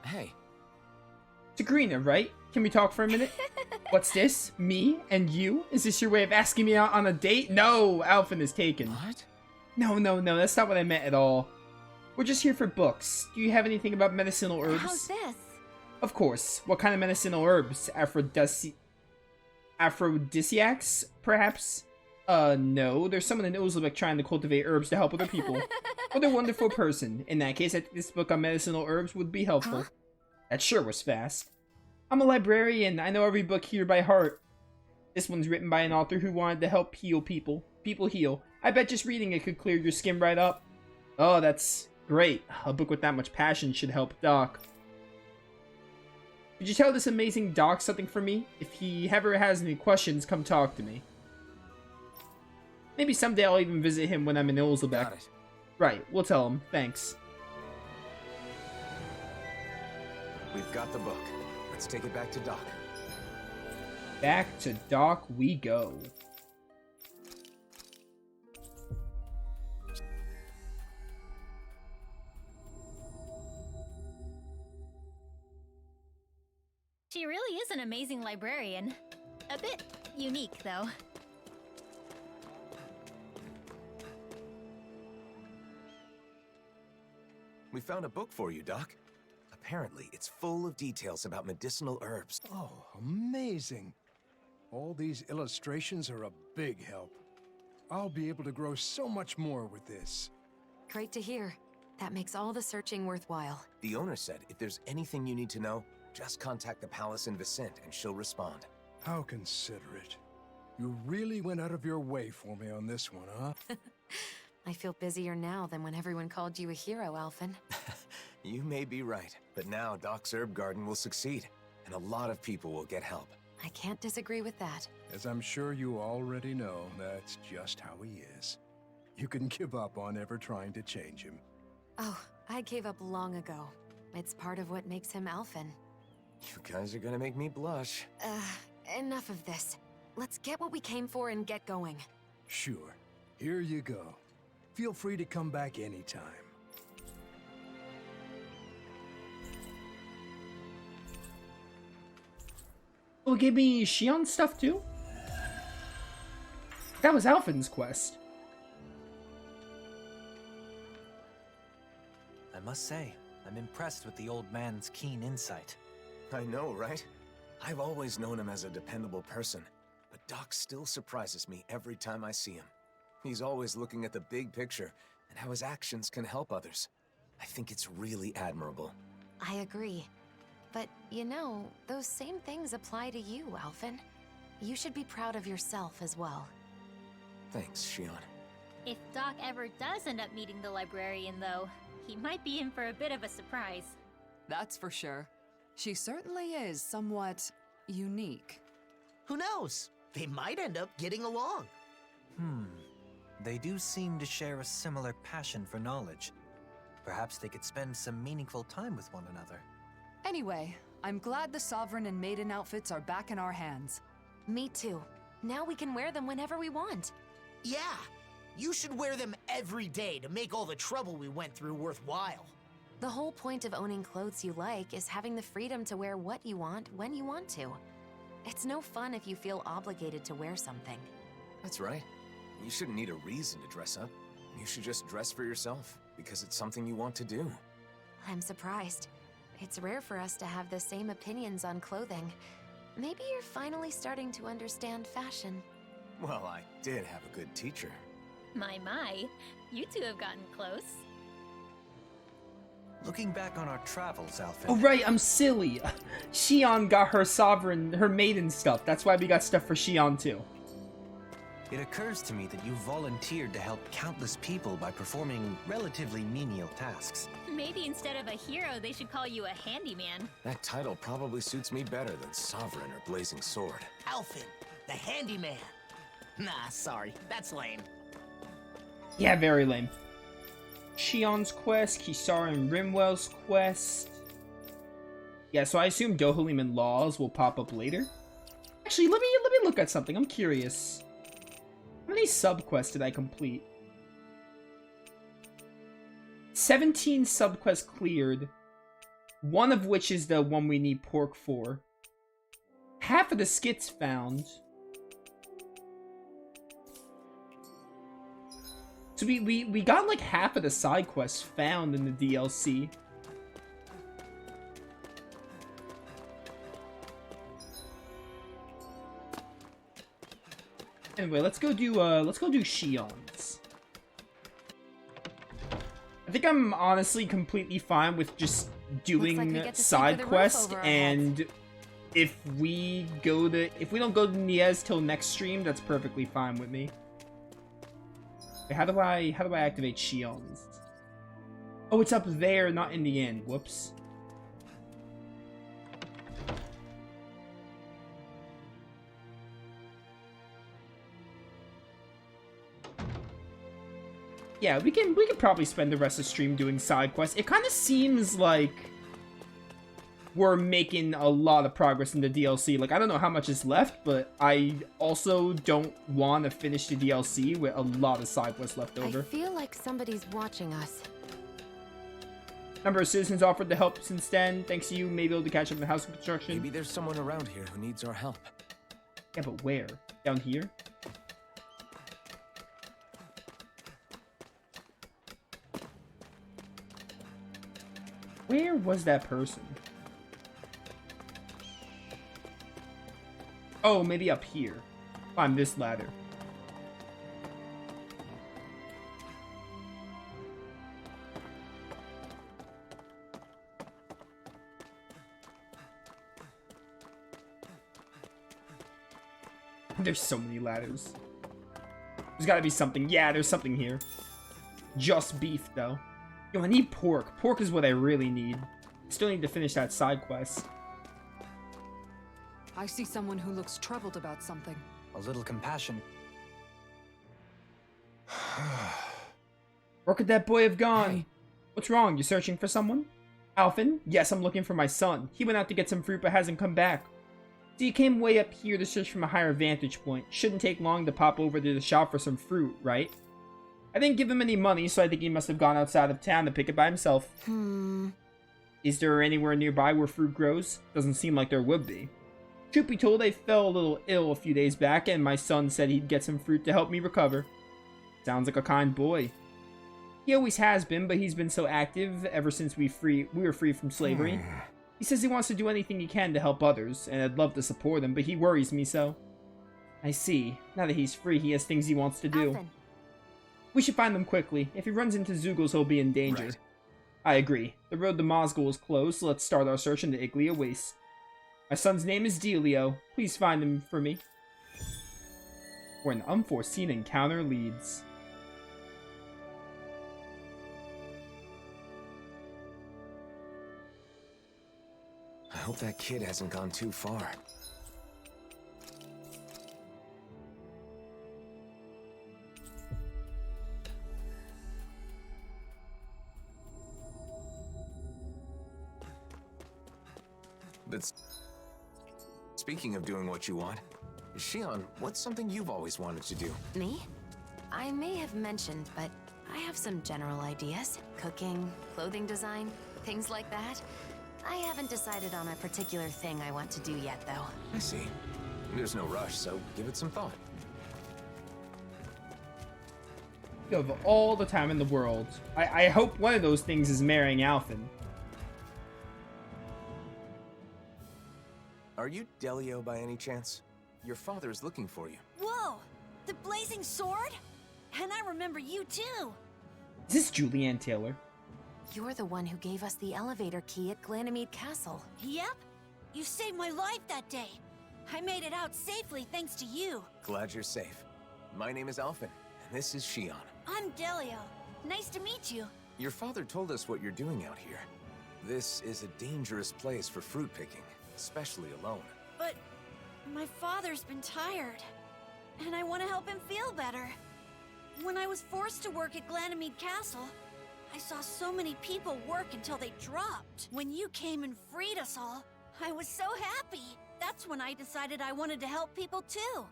Hey. Sagrina, right? Can we talk for a minute? What's this? Me and you? Is this your way of asking me out on a date? No, Alphen is taken. What? No, that's not what I meant at all. We're just here for books. Do you have anything about medicinal herbs? How's this? Of course. What kind of medicinal herbs? Aphrodisiacs, perhaps? No. There's someone in Ozilbeck trying to cultivate herbs to help other people. What a wonderful person. In that case, I think this book on medicinal herbs would be helpful. Huh? That sure was fast. I'm a librarian. I know every book here by heart. This one's written by an author who wanted to help heal people. People heal. I bet just reading it could clear your skin right up. Oh, that's great. A book with that much passion should help Doc. Could you tell this amazing Doc something for me? If he ever has any questions, come talk to me. Maybe someday I'll even visit him when I'm in Ozilbeck. Got it. Right, we'll tell him. Thanks. We've got the book. Let's take it back to Doc. Back to Doc we go. She really is an amazing librarian. A bit unique, though. We found a book for you, Doc. Apparently, it's full of details about medicinal herbs. Oh, amazing. All these illustrations are a big help. I'll be able to grow so much more with this. Great to hear. That makes all the searching worthwhile. The owner said if there's anything you need to know, just contact the palace in Vicent and she'll respond. How considerate. You really went out of your way for me on this one, huh? I feel busier now than when everyone called you a hero, Alphen. You may be right, but now Doc's herb garden will succeed, and a lot of people will get help. I can't disagree with that. As I'm sure you already know, that's just how he is. You can give up on ever trying to change him. Oh, I gave up long ago. It's part of what makes him Alphen. You guys are gonna make me blush. Enough of this. Let's get what we came for and get going. Sure. Here you go. Feel free to come back anytime. Will it give me Shionne stuff too? That was Alphen's quest. I must say, I'm impressed with the old man's keen insight. I know, right? I've always known him as a dependable person, but Doc still surprises me every time I see him. He's always looking at the big picture and how his actions can help others. I think it's really admirable. I agree. But, you know, those same things apply to you, Alphen. You should be proud of yourself as well. Thanks, Shionne. If Doc ever does end up meeting the librarian, though, he might be in for a bit of a surprise. That's for sure. She certainly is somewhat unique. Who knows? They might end up getting along. They do seem to share a similar passion for knowledge. Perhaps they could spend some meaningful time with one another. Anyway, I'm glad the Sovereign and Maiden outfits are back in our hands. Me too. Now we can wear them whenever we want. Yeah, you should wear them every day to make all the trouble we went through worthwhile. The whole point of owning clothes you like is having the freedom to wear what you want when you want to. It's no fun if you feel obligated to wear something. That's right. You shouldn't need a reason to dress up. You should just dress for yourself, because it's something you want to do. I'm surprised. It's rare for us to have the same opinions on clothing. Maybe you're finally starting to understand fashion. Well, I did have a good teacher. My, you two have gotten close. Looking back on our travels, Alphen. Oh right, I'm silly. Shionne got her Sovereign, her Maiden stuff. That's why we got stuff for Shionne too. It occurs to me that you volunteered to help countless people by performing relatively menial tasks. Maybe instead of a hero, they should call you a handyman. That title probably suits me better than Sovereign or Blazing Sword. Alphen, the handyman. Nah, sorry, that's lame. Yeah, very lame. Shionne's quest, Kisara and Rimwell's quest. Yeah, so I assume Dohalim and Laws will pop up later. Actually, let me look at something. I'm curious. How many subquests did I complete? 17 subquests cleared. One of which is the one we need pork for. Half of the skits found. So we got like half of the side quests found in the DLC. Anyway, let's go do Shionne's. I think I'm honestly completely fine with just doing side quests, and if we don't go to Niez till next stream, that's perfectly fine with me. Wait, how do I activate Shionne's? Oh, it's up there, not in the inn. Whoops. Yeah, we can probably spend the rest of the stream doing side quests. It kind of seems like we're making a lot of progress in the DLC. Like, I don't know how much is left, but I also don't want to finish the DLC with a lot of side quests left over. I feel like somebody's watching us. Number of citizens offered to help since then. Thanks to you, may be able to catch up in the house construction. Maybe there's someone around here who needs our help. Yeah, but where? Down here? Where was that person? Oh, maybe up here. Climb this ladder. There's so many ladders. There's gotta be something. Yeah, there's something here. Just beef, though. Yo, I need pork. Pork is what I really need. Still need to finish that side quest. I see someone who looks troubled about something. A little compassion. Where could that boy have gone? Hey. What's wrong? You searching for someone? Alphen? Yes, I'm looking for my son. He went out to get some fruit but hasn't come back. So you came way up here to search from a higher vantage point. Shouldn't take long to pop over to the shop for some fruit, right? I didn't give him any money, so I think he must have gone outside of town to pick it by himself. Is there anywhere nearby where fruit grows? Doesn't seem like there would be. Truth be told, I fell a little ill a few days back, and my son said he'd get some fruit to help me recover. Sounds like a kind boy. He always has been, but he's been so active ever since we were free from slavery. He says he wants to do anything he can to help others, and I'd love to support him, but he worries me so. I see. Now that he's free, he has things he wants to do. Alphen. We should find them quickly. If he runs into Zoogles, he'll be in danger. Right. I agree. The road to Mosgul is closed, so let's start our search in the Iglia Waste. My son's name is Delio. Please find him for me. Where an unforeseen encounter leads. I hope that kid hasn't gone too far. But speaking of doing what you want, Shionne, what's something you've always wanted to do? Me? I may have mentioned, but I have some general ideas. Cooking, clothing design, things like that. I haven't decided on a particular thing I want to do yet, though. I see. There's no rush, so give it some thought. You have all the time in the world. I hope one of those things is marrying Alphen. Are you Delio by any chance? Your father is looking for you. Whoa! The blazing sword? And I remember you too! Is this Julianne Taylor? You're the one who gave us the elevator key at Ganymede Castle. Yep! You saved my life that day! I made it out safely thanks to you! Glad you're safe. My name is Alphen, and this is Shionne. I'm Delio. Nice to meet you. Your father told us what you're doing out here. This is a dangerous place for fruit picking, especially alone. But my father's been tired, and I want to help him feel better. When I was forced to work at Ganymede Castle, I saw so many people work until they dropped. When you came and freed us all, I was so happy. That's when I decided I wanted to help people too.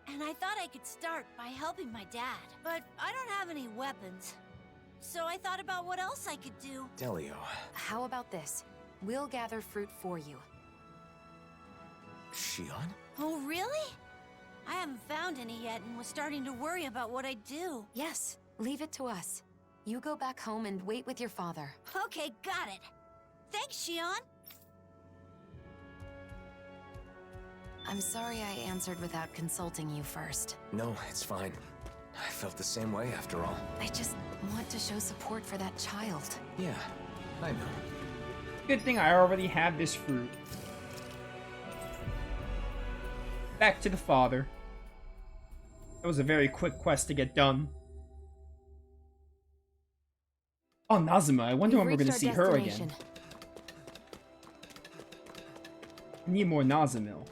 And I thought I could start by helping my dad. But I don't have any weapons. So I thought about what else I could do. Delio. How about this? We'll gather fruit for you. Shionne? Oh, really? I haven't found any yet and was starting to worry about what I'd do. Yes, leave it to us. You go back home and wait with your father. Okay, got it. Thanks, Shionne. I'm sorry I answered without consulting you first. No, it's fine. I felt the same way after all. I just want to show support for that child. Yeah, I know. Good thing I already have this fruit. Back to the father. That was a very quick quest to get done. Oh, Nazuma. I wonder when we're going to see her again. I need more Nazumil.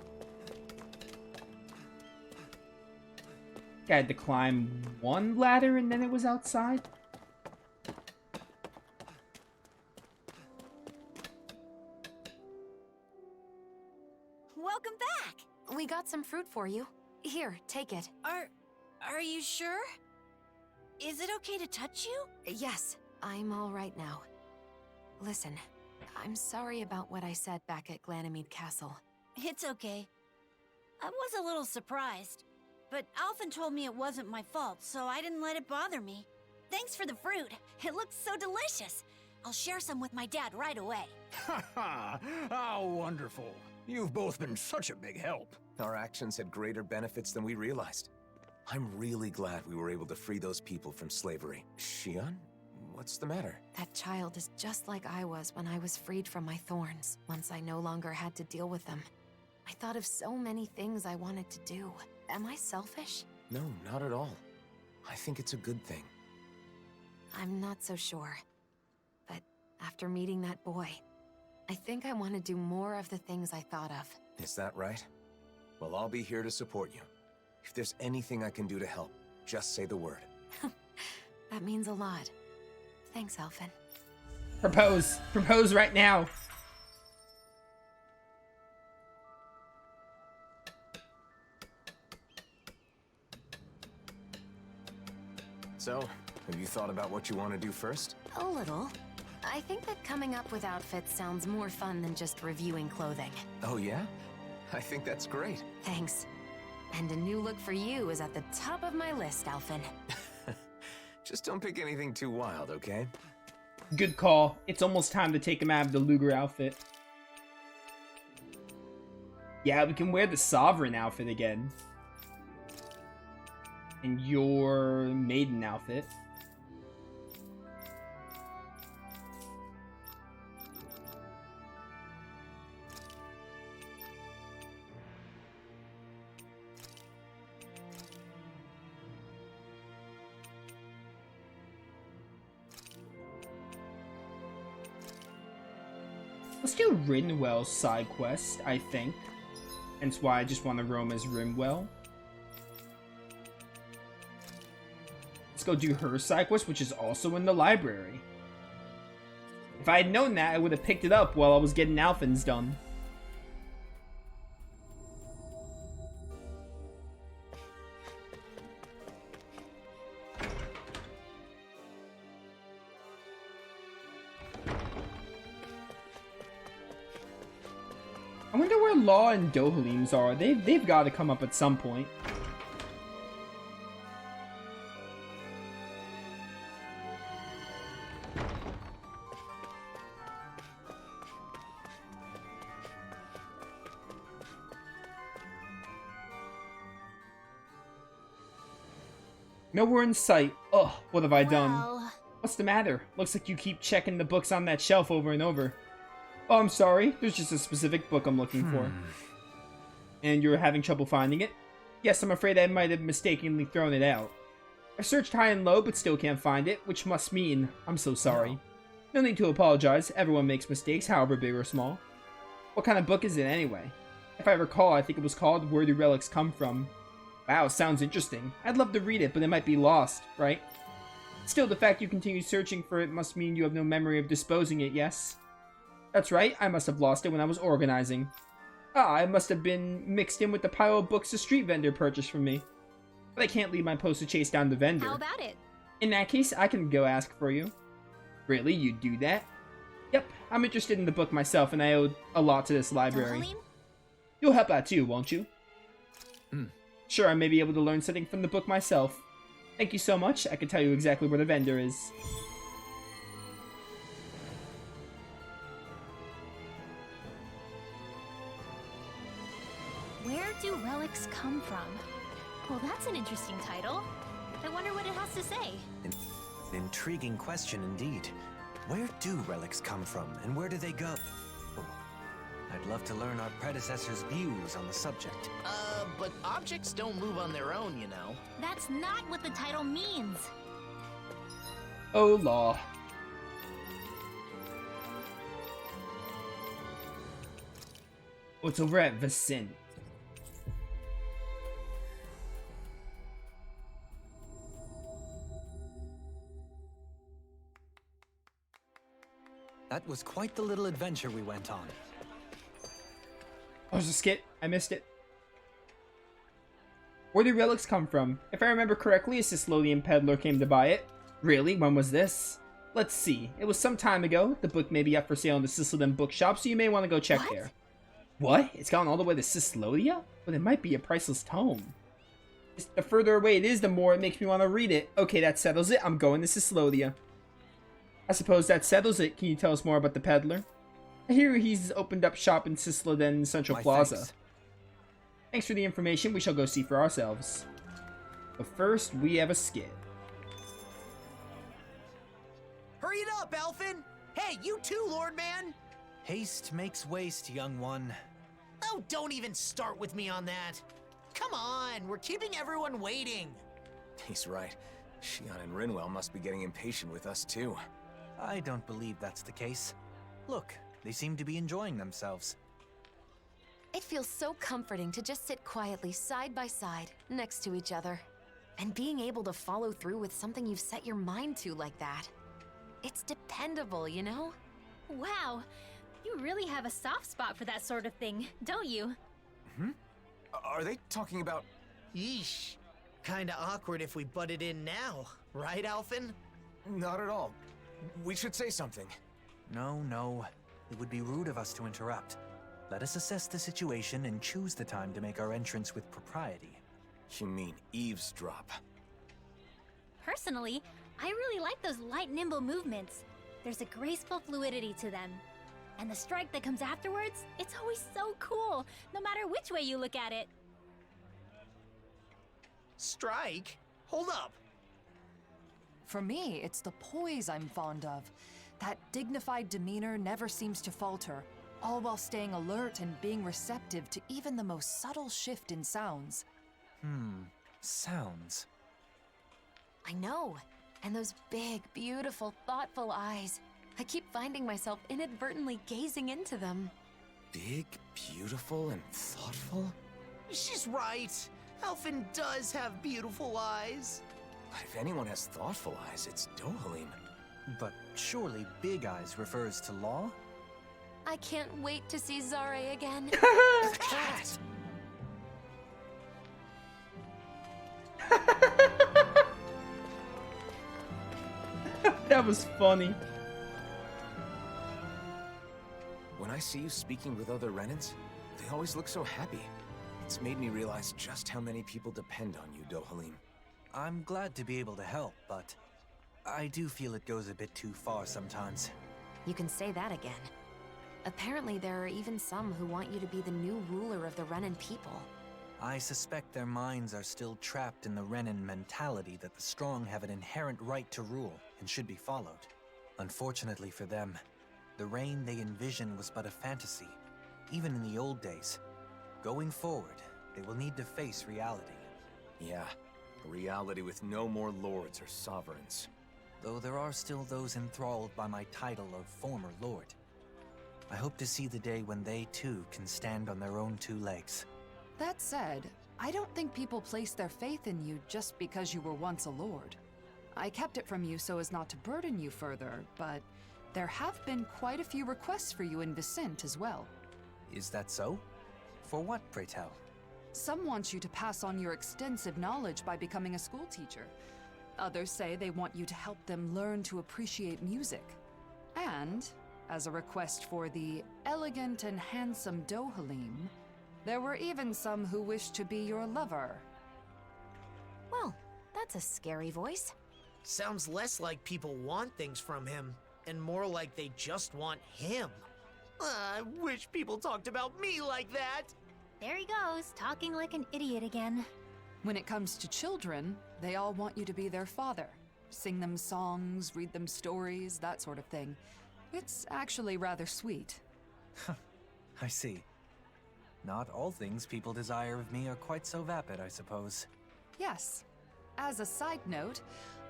I had to climb one ladder and then it was outside. Welcome back. We got some fruit for you. Here, take it. Are you sure? Is it okay to touch you? Yes, I'm all right now. Listen, I'm sorry about what I said back at Ganymede Castle. It's okay. I was a little surprised, but Alphen told me it wasn't my fault, so I didn't let it bother me. Thanks for the fruit. It looks so delicious. I'll share some with my dad right away. Ha ha! How wonderful. You've both been such a big help. Our actions had greater benefits than we realized. I'm really glad we were able to free those people from slavery. Shionne? What's the matter? That child is just like I was when I was freed from my thorns, once I no longer had to deal with them. I thought of so many things I wanted to do. Am I selfish? No, not at all. I think it's a good thing. I'm not so sure. But after meeting that boy, I think I want to do more of the things I thought of. Is that right? Well, I'll be here to support you. If there's anything I can do to help, just say the word. That means a lot. Thanks, Alphen. Propose. Propose right now. So, have you thought about what you want to do first? A little. I think that coming up with outfits sounds more fun than just reviewing clothing. Oh yeah? I think that's great. Thanks. And a new look for you is at the top of my list, Alphen. Just don't pick anything too wild, okay? Good call. It's almost time to take him out of the Luger outfit. Yeah, we can wear the Sovereign outfit again. And your Maiden outfit. Let's do Rinwell's side quest, I think. Hence why I just want to roam as Rinwell. Let's go do her side quest, which is also in the library. If I had known that, I would have picked it up while I was getting Alphen's done. I wonder where Law and Dohalims are. They've got to come up at some point. Nowhere in sight. Ugh, what have I done? Well, What's the matter? Looks like you keep checking the books on that shelf over and over. Oh, I'm sorry. There's just a specific book I'm looking for. And you're having trouble finding it? Yes, I'm afraid I might have mistakenly thrown it out. I've searched high and low, but still can't find it, which must mean I'm so sorry. No need to apologize. Everyone makes mistakes, however big or small. What kind of book is it anyway? If I recall, I think it was called Where Do Relics Come From? Wow, sounds interesting. I'd love to read it, but it might be lost, right? Still, the fact you continue searching for it must mean you have no memory of disposing it, yes? That's right, I must have lost it when I was organizing. Ah, I must have been mixed in with the pile of books the street vendor purchased from me. But I can't leave my post to chase down the vendor. how about it? In that case, I can go ask for you. Really, you'd do that? Yep, I'm interested in the book myself, and I owed a lot to this library. Dohalim? You'll help out too, won't you? Hmm. Sure, I may be able to learn something from the book myself. Thank you so much. I can tell you exactly where the vendor is. Where do relics come from? Well, that's an interesting title. I wonder what it has to say. An intriguing question indeed. Where do relics come from, and where do they go? Oh, I'd love to learn our predecessors' views on the subject. But objects don't move on their own, you know. That's not what the title means. Oh, law. What's over at Vicent? That was quite the little adventure we went on. Oh, there's a skit. I missed it. Where do relics come from? If I remember correctly, a Cislodian peddler came to buy it. Really? When was this? Let's see. It was some time ago. The book may be up for sale in the Cislodian bookshop, so you may want to go check there. What? It's gone all the way to Cislodia? But it might be a priceless tome. The further away it is, the more it makes me want to read it. Okay, that settles it. I'm going to Cislodia. I suppose that settles it. Can you tell us more about the peddler? I hear he's opened up shop in Cisloden Central My Plaza. thanks. Thanks for the information. We shall go see for ourselves. But first, we have a skit. Hurry it up, Elfin! Hey, you too, Lord Man! Haste makes waste, young one. Oh, don't even start with me on that. Come on, we're keeping everyone waiting. He's right. Shionne and Rinwell must be getting impatient with us too. I don't believe that's the case. Look, they seem to be enjoying themselves. It feels so comforting to just sit quietly side by side, next to each other. And being able to follow through with something you've set your mind to like that. It's dependable, you know? Wow, you really have a soft spot for that sort of thing, don't you? Are they talking about... Yeesh. Kinda awkward if we butted in now, right, Alphin? Not at all. We should say something. No. It would be rude of us to interrupt. Let us assess the situation and choose the time to make our entrance with propriety. You mean eavesdrop? Personally, I really like those light, nimble movements. There's a graceful fluidity to them. And the strike that comes afterwards, it's always so cool, no matter which way you look at it. Strike? Hold up. For me, it's the poise I'm fond of. That dignified demeanor never seems to falter, all while staying alert and being receptive to even the most subtle shift in sounds. Sounds. I know. And those big, beautiful, thoughtful eyes. I keep finding myself inadvertently gazing into them. Big, beautiful, and thoughtful? She's right. Alphin does have beautiful eyes. But if anyone has thoughtful eyes, it's Dohalim. But surely Big Eyes refers to Law? I can't wait to see Zare again. Cat! That was funny. When I see you speaking with other Renans, they always look so happy. It's made me realize just how many people depend on you, Dohalim. I'm glad to be able to help, but I do feel it goes a bit too far sometimes. You can say that again. Apparently there are even some who want you to be the new ruler of the Renan people. I suspect their minds are still trapped in the Renan mentality that the strong have an inherent right to rule and should be followed. Unfortunately for them, the reign they envision was but a fantasy, even in the old days. Going forward, they will need to face reality. Yeah, a reality with no more lords or sovereigns. Though there are still those enthralled by my title of former lord. I hope to see the day when they too can stand on their own two legs. That said, I don't think people place their faith in you just because you were once a lord. I kept it from you so as not to burden you further, but there have been quite a few requests for you in Vicent as well. Is that so? For what, pray tell? Some want you to pass on your extensive knowledge by becoming a school teacher. Others say they want you to help them learn to appreciate music. And as a request for the elegant and handsome Dohalim. There were even some who wished to be your lover. Well, that's a scary voice. Sounds less like people want things from him, and more like they just want him. I wish people talked about me like that. There he goes, talking like an idiot again. When it comes to children, they all want you to be their father. Sing them songs, read them stories, that sort of thing. It's actually rather sweet. I see. Not all things people desire of me are quite so vapid, I suppose. Yes. As a side note,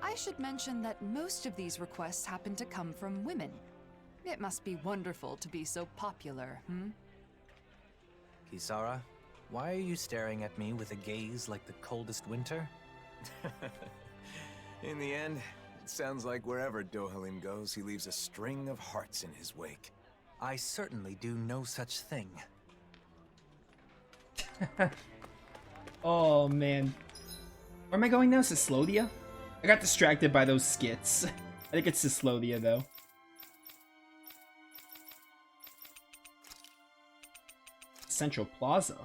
I should mention that most of these requests happen to come from women. It must be wonderful to be so popular, Kisara, why are you staring at me with a gaze like the coldest winter? In the end, it sounds like wherever Dohalim goes, he leaves a string of hearts in his wake. I certainly do no such thing. Oh, man. Where am I going now? Cyslodia? I got distracted by those skits. I think it's Cyslodia, though. Central Plaza.